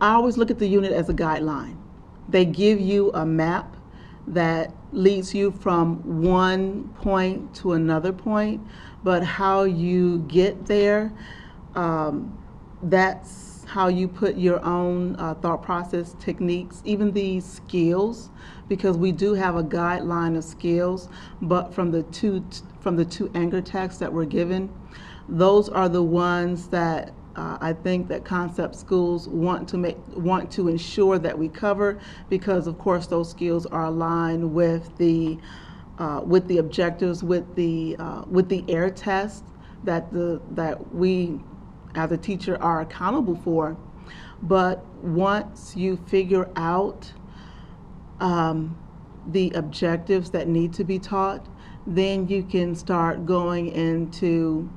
I always look at the unit as a guideline. They give you a map that leads you from one point to another point, but how you get there, that's how you put your own thought process techniques, even these skills, because we do have a guideline of skills, but from the two anchor texts that were given, those are the ones that I think that concept schools want to ensure that we cover, because of course those skills are aligned with the objectives, with the air test that we as a teacher are accountable for. But once you figure out the objectives that need to be taught, then you can start going into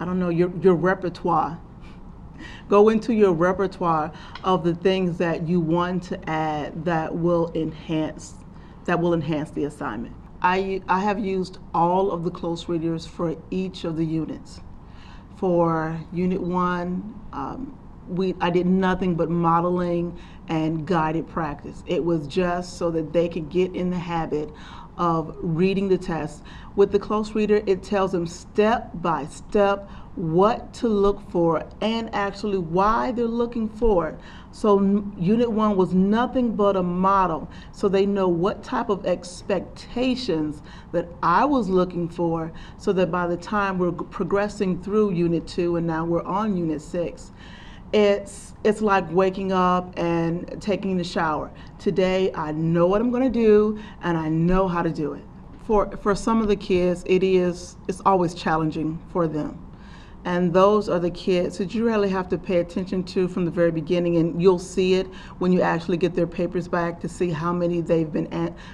I don't know, your repertoire. Go into your repertoire of the things that you want to add that will enhance the assignment. I have used all of the close readers for each of the units. For Unit 1, I did nothing but modeling and guided practice. It was just so that they could get in the habit of reading the test. With the close reader, it tells them step by step what to look for and actually why they're looking for it. So Unit 1 was nothing but a model, so they know what type of expectations that I was looking for, so that by the time we're progressing through Unit 2 and now we're on Unit 6, it's like waking up and taking a shower. Today I know what I'm going to do and I know how to do it. For some of the kids, it's always challenging for them. And those are the kids that you really have to pay attention to from the very beginning, and you'll see it when you actually get their papers back to see how many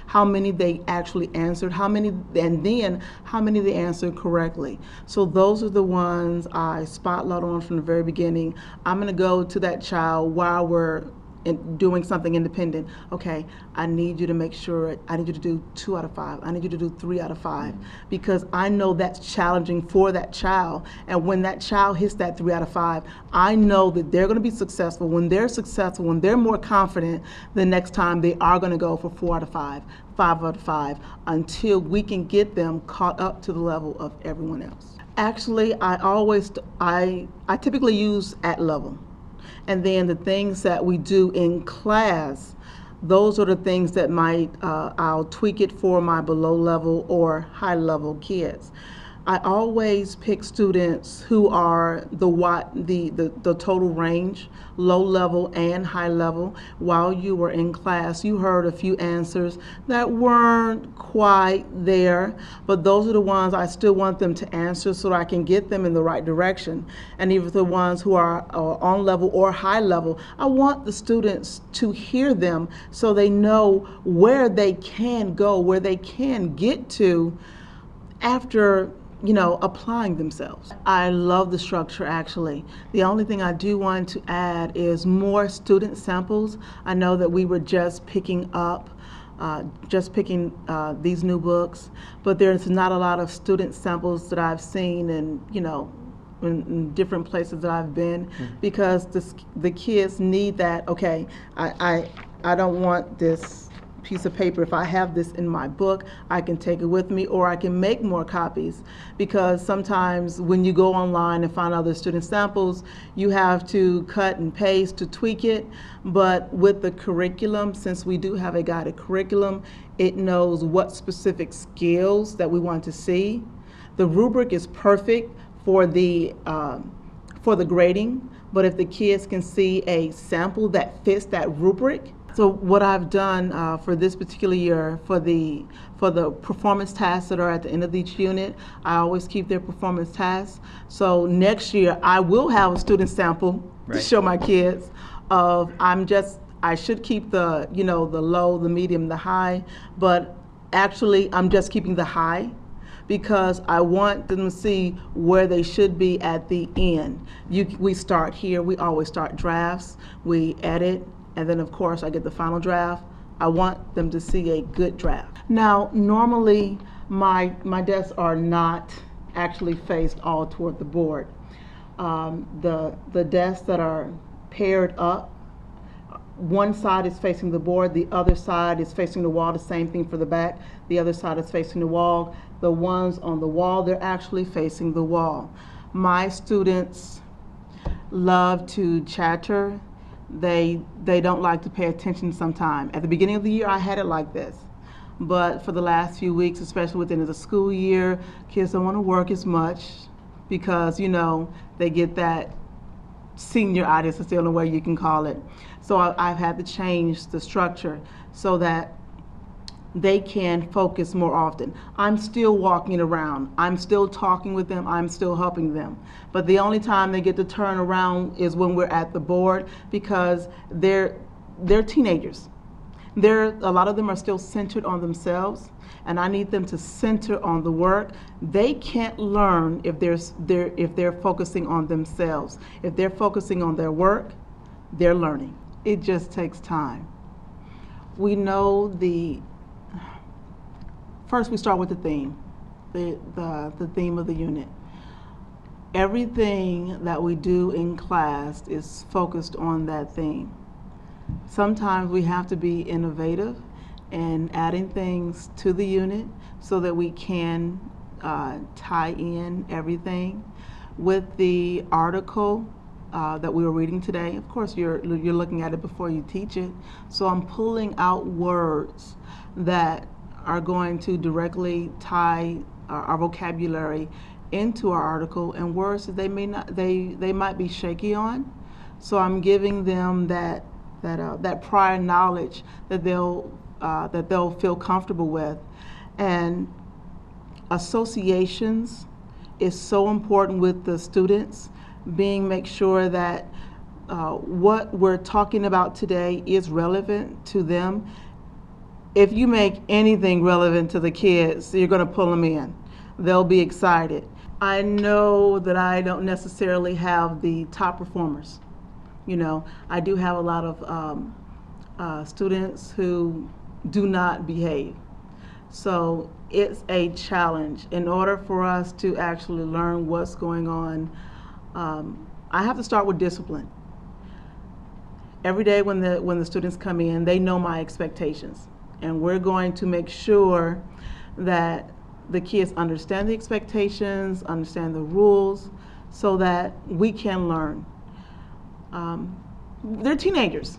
how many they actually answered, and then how many they answered correctly. So those are the ones I spotlight on from the very beginning. I'm going to go to that child while we're doing something independent. Okay, I need you to make sure, I need you to do 2 out of 5. I need you to do 3 out of 5, because I know that's challenging for that child. And when that child hits that 3 out of 5, I know that they're going to be successful. When they're successful, when they're more confident, the next time they are going to go for 4 out of 5, 5 out of 5, until we can get them caught up to the level of everyone else. Actually, I typically use at level. And then the things that we do in class, those are the things that I'll tweak it for my below level or high level kids. I always pick students who are the total range, low level and high level. While you were in class, you heard a few answers that weren't quite there, but those are the ones I still want them to answer so that I can get them in the right direction. And even the ones who are on level or high level, I want the students to hear them so they know where they can go, where they can get to after applying themselves. I love the structure, actually. The only thing I do want to add is more student samples. I know that we were just picking these new books, but there's not a lot of student samples that I've seen in different places that I've been, because the kids need that. Okay, I don't want this piece of paper. If I have this in my book, I can take it with me, or I can make more copies, because sometimes when you go online and find other student samples, you have to cut and paste to tweak it. But with the curriculum, since we do have a guided curriculum, it knows what specific skills that we want to see. The rubric is perfect for the grading, but if the kids can see a sample that fits that rubric. So what I've done for this particular year, for the performance tasks that are at the end of each unit, I always keep their performance tasks. So next year I will have a student sample to show my kids of I should keep the the low, the medium, the high, but actually I'm just keeping the high, because I want them to see where they should be at the end. We start here. We always start drafts. We edit. And then, of course, I get the final draft. I want them to see a good draft. Now, normally, my desks are not actually faced all toward the board. The desks that are paired up, one side is facing the board, the other side is facing the wall. The same thing for the back. The other side is facing the wall. The ones on the wall, they're actually facing the wall. My students love to chatter. They don't like to pay attention sometimes. At the beginning of the year, I had it like this. But for the last few weeks, especially within the school year, kids don't want to work as much because, they get that senioritis, is the only way you can call it. So I've had to change the structure so that they can focus more often. I'm still walking around. I'm still talking with them. I'm still helping them. But the only time they get to turn around is when we're at the board because they're teenagers. A lot of them are still centered on themselves, and I need them to center on the work. They can't learn if they're focusing on themselves. If they're focusing on their work, they're learning. It just takes time. We know first we start with the theme, the theme of the unit. Everything that we do in class is focused on that theme. Sometimes we have to be innovative and adding things to the unit so that we can tie in everything. With the article that we were reading today, of course you're looking at it before you teach it, so I'm pulling out words that are going to directly tie our vocabulary into our article, and words that they might be shaky on, so I'm giving them that prior knowledge that they'll feel comfortable with. And associations is so important with the students, make sure that what we're talking about today is relevant to them. If you make anything relevant to the kids, you're going to pull them in. They'll be excited. I know that I don't necessarily have the top performers. I do have a lot of students who do not behave. So it's a challenge. In order for us to actually learn what's going on, I have to start with discipline. Every day when the students come in, they know my expectations. And we're going to make sure that the kids understand the expectations, understand the rules, so that we can learn. They're teenagers.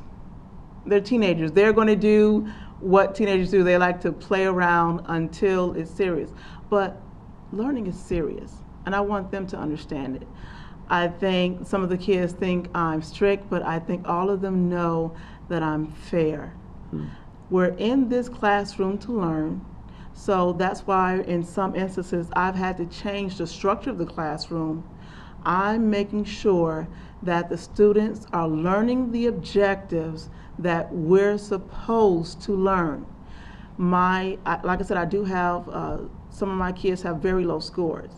They're going to do what teenagers do. They like to play around until it's serious. But learning is serious, and I want them to understand it. I think some of the kids think I'm strict, but I think all of them know that I'm fair. We're in this classroom to learn, so that's why in some instances I've had to change the structure of the classroom. I'm making sure that the students are learning the objectives that we're supposed to learn. Like I said, I do have, some of my kids have very low scores,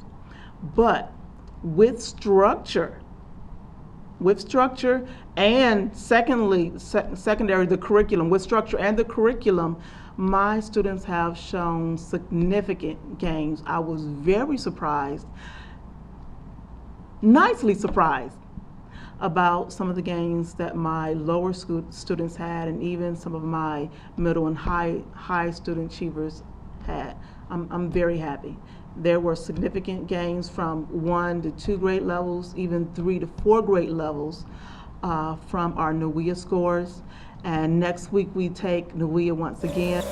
but with structure and secondary, the curriculum, with structure and the curriculum, my students have shown significant gains. I was very surprised, nicely surprised, about some of the gains that my lower school students had, and even some of my middle and high student achievers had. I'm very happy. There were significant gains from 1 to 2 grade levels, even 3 to 4 grade levels from our NWEA scores. And next week we take NWEA once again.